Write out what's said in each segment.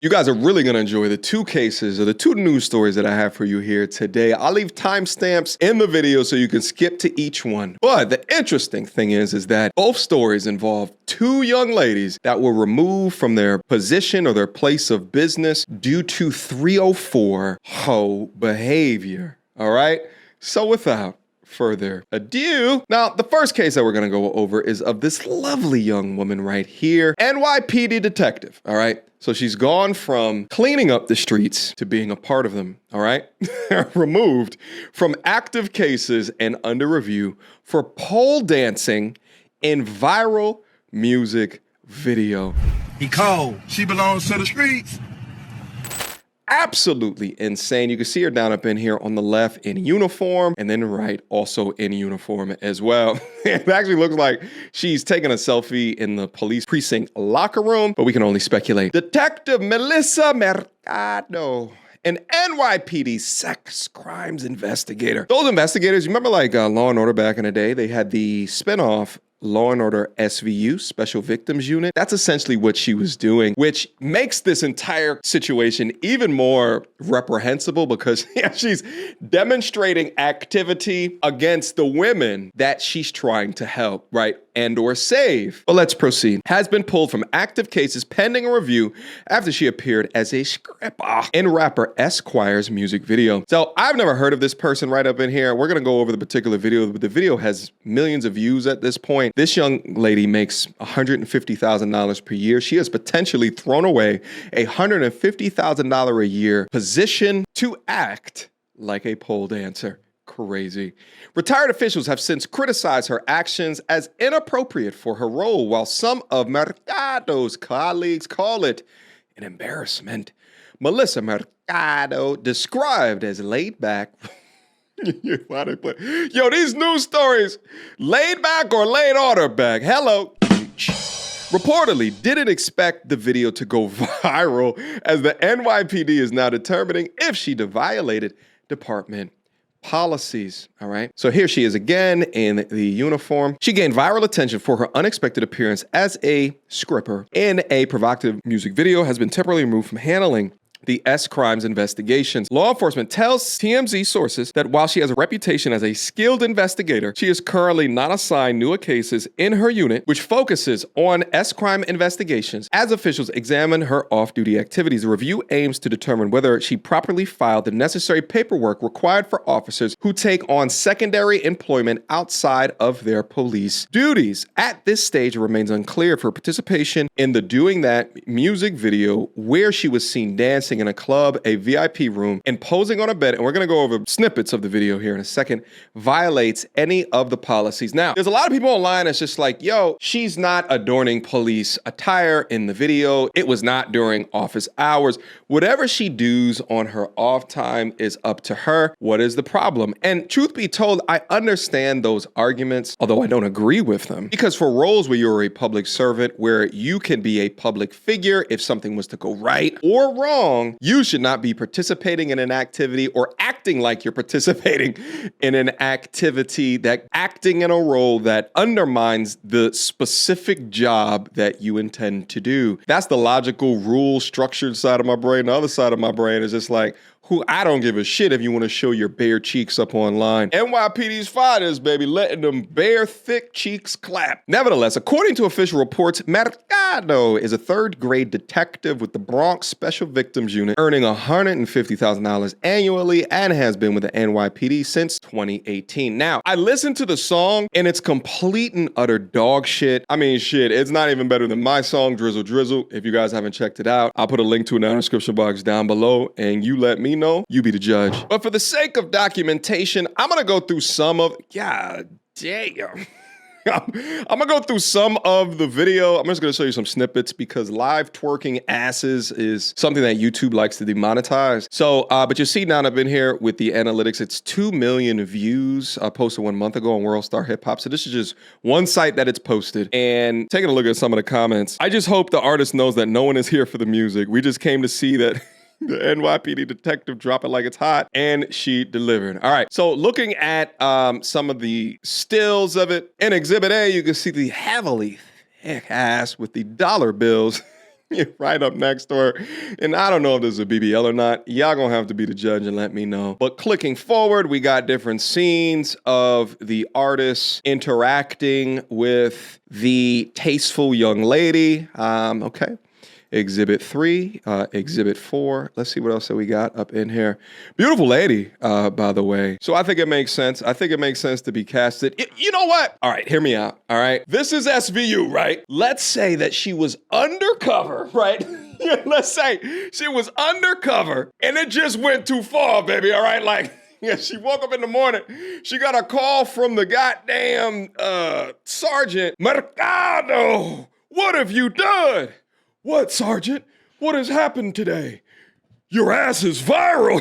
You guys are really going to enjoy the two cases or the two news stories that I have for you here today. I'll leave timestamps in the video so you can skip to each one. But the interesting thing is that both stories involve two young ladies that were removed from their position or their place of business due to 304 hoe behavior. All right? So without further ado. Now, the first case that we're going to go over is of this lovely young woman right here, NYPD Detective, all right? So she's gone from cleaning up the streets to being a part of them, all right? Removed from active cases and under review for pole dancing in viral music video. He cold. She belongs to the streets. Absolutely insane. You can see her down up in here on the left in uniform and then right also in uniform as well. It actually looks like she's taking a selfie in the police precinct locker room, but we can only speculate. Detective Melissa Mercado, an NYPD sex crimes investigator. Those investigators, you remember like Law and Order back in the day? They had the spinoff Law and Order SVU, Special Victims Unit. That's essentially what she was doing, which makes this entire situation even more reprehensible because she's demonstrating activity against the women that she's trying to help, right? And or save. But let's proceed. Has been pulled from active cases pending a review after she appeared as a stripper in rapper Esquire's music video. So I've never heard of this person right up in here. We're gonna go over the particular video, but the video has millions of views at this point. This young lady makes $150,000 per year. She has potentially thrown away a $150,000 a year position to act like a pole dancer. Crazy. Retired officials have since criticized her actions as inappropriate for her role, while some of Mercado's colleagues call it an embarrassment. Melissa Mercado, described as laid back. Why they play? Yo, these news stories, laid back or laid order back? Hello. Reportedly didn't expect the video to go viral, as the NYPD is now determining if she violated department policies. All right. So here she is again in the uniform. She gained viral attention for her unexpected appearance as a stripper in a provocative music video, has been temporarily removed from handling the S crimes investigations. Law enforcement tells TMZ sources that while she has a reputation as a skilled investigator, she is currently not assigned newer cases in her unit, which focuses on S crime investigations. As officials examine her off-duty activities, the review aims to determine whether she properly filed the necessary paperwork required for officers who take on secondary employment outside of their police duties. At this stage, it remains unclear if her participation in the Doing That music video, where she was seen dancing in a club, a VIP room, and posing on a bed, and we're going to go over snippets of the video here in a second, violates any of the policies. Now, there's a lot of people online that's just like, yo, she's not adorning police attire in the video. It was not during office hours. Whatever she does on her off time is up to her. What is the problem? And truth be told, I understand those arguments, although I don't agree with them. Because for roles where you're a public servant, where you can be a public figure, if something was to go right or wrong, you should not be participating in an activity or acting like you're participating in an activity, that acting in a role that undermines the specific job that you intend to do. That's the logical, rule structured side of my brain. The other side of my brain is just like, I don't give a shit if you want to show your bare cheeks up online. NYPD's fighters, baby, letting them bare, thick cheeks clap. Nevertheless, according to official reports, Mercado is a third-grade detective with the Bronx Special Victims Unit, earning $150,000 annually and has been with the NYPD since 2018. Now, I listened to the song and it's complete and utter dog shit. I mean, shit, it's not even better than my song, Drizzle Drizzle. If you guys haven't checked it out, I'll put a link to it in the description box down below and you let me know, you be the judge. But for the sake of documentation, I'm gonna go through some of, God damn. I'm gonna go through some of the video. I'm just gonna show you some snippets because live twerking asses is something that YouTube likes to demonetize. So, but you see down up in here with the analytics, it's 2 million views posted 1 month ago on World Star Hip Hop. So this is just one site that it's posted. And taking a look at some of the comments, I just hope the artist knows that no one is here for the music. We just came to see that the NYPD detective drop it like it's hot, and she delivered. All right, so looking at some of the stills of it, in Exhibit A, you can see the heavily thick ass with the dollar bills right up next to her. And I don't know if this is a BBL or not. Y'all gonna have to be the judge and let me know. But clicking forward, we got different scenes of the artist interacting with the tasteful young lady. Okay. Exhibit 3, Exhibit 4. Let's see what else that we got up in here. Beautiful lady, by the way. So I think it makes sense. I think it makes sense to be casted. You know what? All right, hear me out. All right. This is SVU, right? Let's say that she was undercover, right? Let's say she was undercover and it just went too far, baby. All right. Like, yeah, she woke up in the morning. She got a call from the goddamn Sergeant Mercado. What have you done? What, Sergeant? What has happened today? Your ass is viral.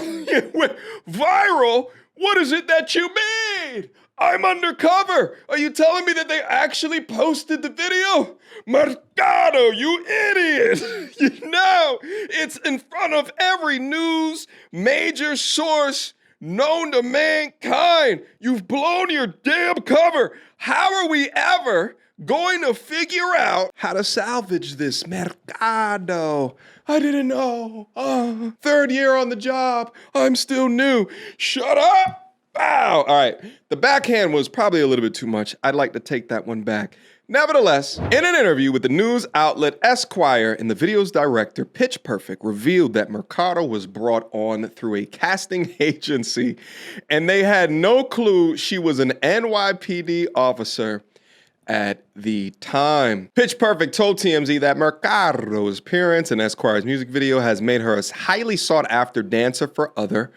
Viral? What is it that you made? I'm undercover. Are you telling me that they actually posted the video? Mercado, you idiot. You know, it's in front of every news major source known to mankind. You've blown your damn cover. How are we ever going to figure out how to salvage this, Mercado? I didn't know. Third year on the job. I'm still new. Shut up. Wow. All right. The backhand was probably a little bit too much. I'd like to take that one back. Nevertheless, in an interview with the news outlet Esquire, and the video's director, Pitch Perfect, revealed that Mercado was brought on through a casting agency, and they had no clue she was an NYPD officer at the time. Pitch Perfect told TMZ that Mercado's appearance in Esquire's music video has made her a highly sought after dancer for other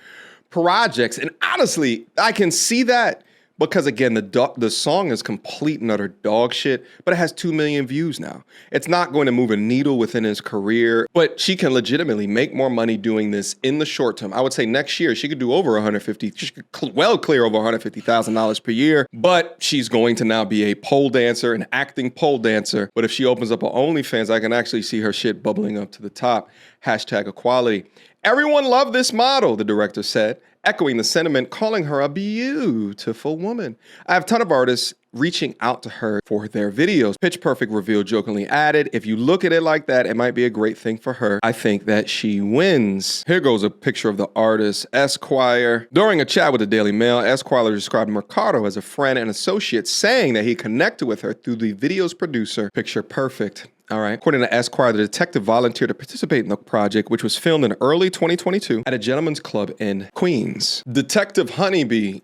projects. And honestly, I can see that because, again, the song is complete and utter dog shit, but it has 2 million views now. It's not going to move a needle within his career, but she can legitimately make more money doing this in the short term. I would say next year she could do over 150, she could well clear over $150,000 per year, but she's going to now be a pole dancer, an acting pole dancer. But if she opens up her OnlyFans, I can actually see her shit bubbling up to the top. Hashtag equality. Everyone loved this model, the director said, echoing the sentiment, calling her a beautiful woman. I have a ton of artists reaching out to her for their videos. Pitch Perfect revealed jokingly added, if you look at it like that, it might be a great thing for her. I think that she wins. Here goes a picture of the artist, Esquire. During a chat with the Daily Mail, Esquire described Mercado as a friend and associate, saying that he connected with her through the video's producer, Picture Perfect. All right. According to Esquire, the detective volunteered to participate in the project, which was filmed in early 2022 at a gentleman's club in Queens. Detective Honeybee,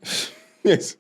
is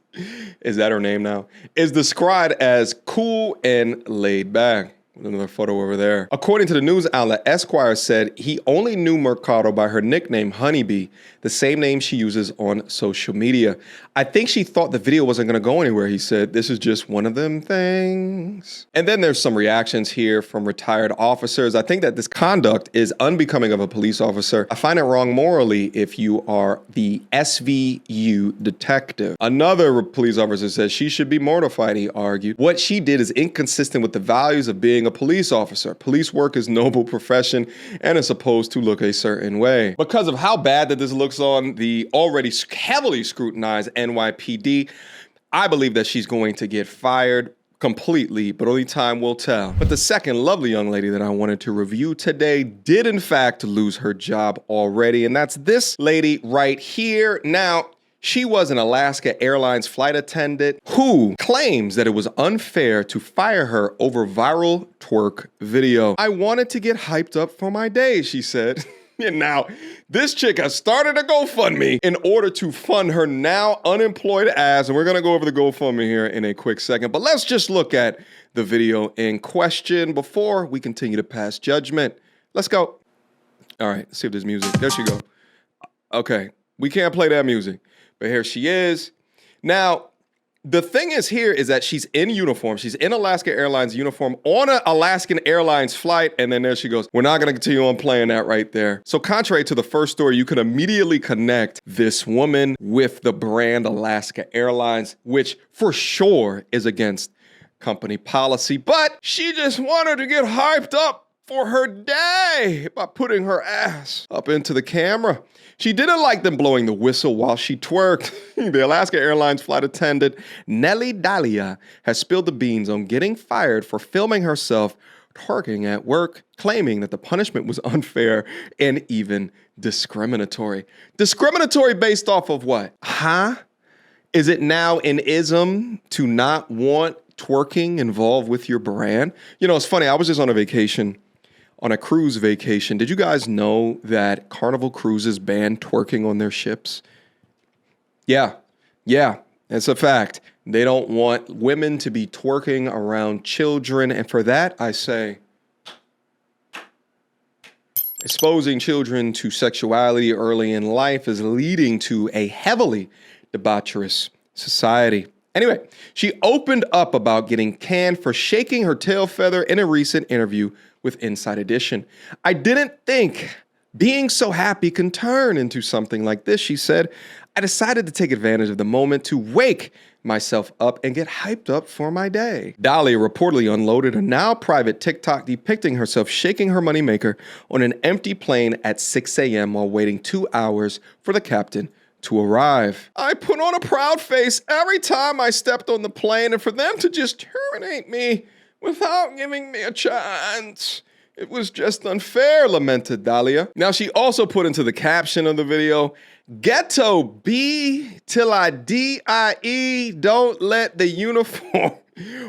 that her name now, is described as cool and laid back. Another photo over there. According to the news outlet, Esquire said he only knew Mercado by her nickname, Honeybee, the same name she uses on social media. I think she thought the video wasn't going to go anywhere, he said. This is just one of them things. And then there's some reactions here from retired officers. I think that this conduct is unbecoming of a police officer. I find it wrong morally if you are the SVU detective. Another police officer says she should be mortified, he argued. What she did is inconsistent with the values of being a police officer. Police work is a noble profession and is supposed to look a certain way. Because of how bad that this looks on the already heavily scrutinized NYPD, I believe that she's going to get fired completely, but only time will tell. But the second lovely young lady that I wanted to review today did in fact lose her job already, and that's this lady right here. Now, she was an Alaska Airlines flight attendant who claims that it was unfair to fire her over viral twerk video. I wanted to get hyped up for my day, she said. And now, this chick has started a GoFundMe in order to fund her now unemployed ass. And we're going to go over the GoFundMe here in a quick second. But let's just look at the video in question before we continue to pass judgment. Let's go. All right, let's see if there's music. There she go. Okay, we can't play that music. But here she is. Now, the thing is here is that she's in uniform. She's in Alaska Airlines uniform on an Alaskan Airlines flight. And then there she goes. We're not going to continue on playing that right there. So contrary to the first story, you can immediately connect this woman with the brand Alaska Airlines, which for sure is against company policy. But she just wanted to get hyped up for her day by putting her ass up into the camera. She didn't like them blowing the whistle while she twerked. The Alaska Airlines flight attendant, Nelly Dahlia, has spilled the beans on getting fired for filming herself twerking at work, claiming that the punishment was unfair and even discriminatory. Discriminatory based off of what? Huh? Is it now an ism to not want twerking involved with your brand? You know, it's funny. I was just on a vacation, on a cruise vacation. Did you guys know that Carnival Cruises banned twerking on their ships? Yeah, it's a fact. They don't want women to be twerking around children. And for that, I say, exposing children to sexuality early in life is leading to a heavily debaucherous society. Anyway, she opened up about getting canned for shaking her tail feather in a recent interview with Inside Edition. I didn't think being so happy can turn into something like this, she said. I decided to take advantage of the moment to wake myself up and get hyped up for my day. Dahlia reportedly unloaded a now private TikTok depicting herself shaking her moneymaker on an empty plane at 6 a.m. while waiting 2 hours for the captain to arrive. I put on a proud face every time I stepped on the plane, and for them to just terminate me without giving me a chance, it was just unfair, lamented Dahlia. Now, she also put into the caption of the video, "Ghetto B till I die, don't let the uniform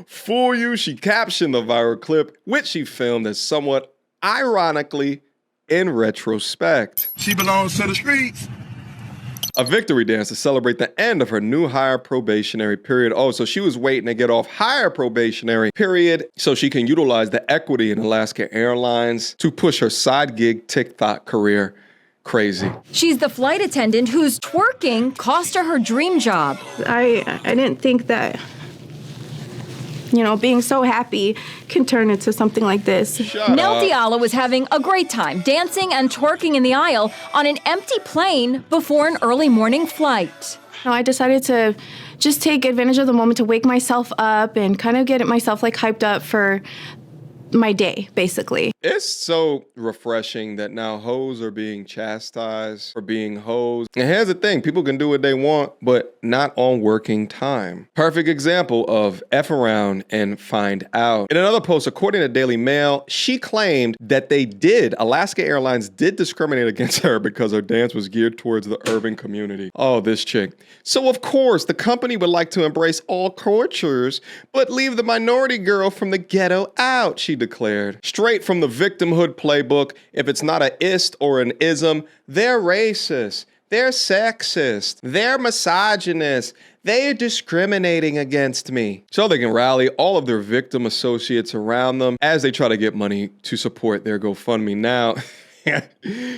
fool you." She captioned the viral clip, which she filmed as somewhat ironically in retrospect. She belongs to the streets. A victory dance to celebrate the end of her new higher probationary period. Oh, so she was waiting to get off higher probationary period so she can utilize the equity in Alaska Airlines to push her side gig TikTok career. Crazy. She's the flight attendant whose twerking cost her dream job. I didn't think that, being so happy can turn into something like this. Nell Diala was having a great time dancing and twerking in the aisle on an empty plane before an early morning flight. I decided to just take advantage of the moment to wake myself up and kind of get myself hyped up for my day, basically. It's so refreshing that now hoes are being chastised for being hoes. And here's the thing, people can do what they want, but not on working time. Perfect example of F around and find out. In another post, according to Daily Mail, she claimed that Alaska Airlines did discriminate against her because her dance was geared towards the urban community. Oh, this chick. So of course, the company would like to embrace all cultures, but leave the minority girl from the ghetto out, she declared. Straight from the victimhood playbook, if it's not a ist or an ism, they're racist, they're sexist, they're misogynist, they're discriminating against me. So they can rally all of their victim associates around them as they try to get money to support their GoFundMe. Now,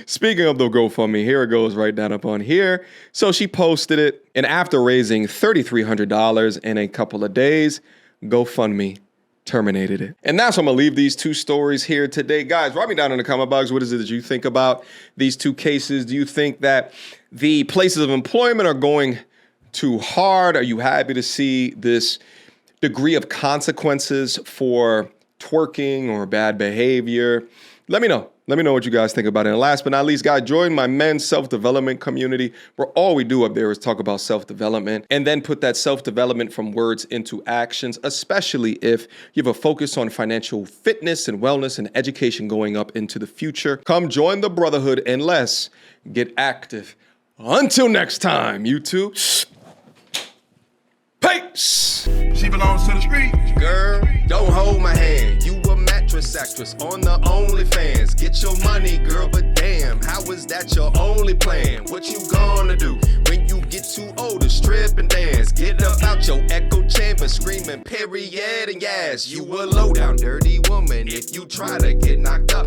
speaking of the GoFundMe, here it goes right down up on here. So she posted it, and after raising $3,300 in a couple of days, GoFundMe terminated it. And that's why I'm gonna leave these two stories here today. Guys, write me down in the comment box, what is it that you think about these two cases? Do you think that the places of employment are going too hard? Are you happy to see this degree of consequences for twerking or bad behavior? Let me know. Let me know what you guys think about it. And last but not least, guys, join my men's self-development community, where all we do up there is talk about self-development and then put that self-development from words into actions, especially if you have a focus on financial fitness and wellness and education going up into the future. Come join the Brotherhood and let's get active. Until next time, YouTube. Peace. She belongs to the streets. Girl, don't hold my hand. You a mattress actress on the OnlyFans. Get your money, girl, but damn, how is that your only plan? What you gonna do when you get too old to strip and dance? Get up out your echo chamber screaming period and yes. You a low down dirty woman if you try to get knocked up.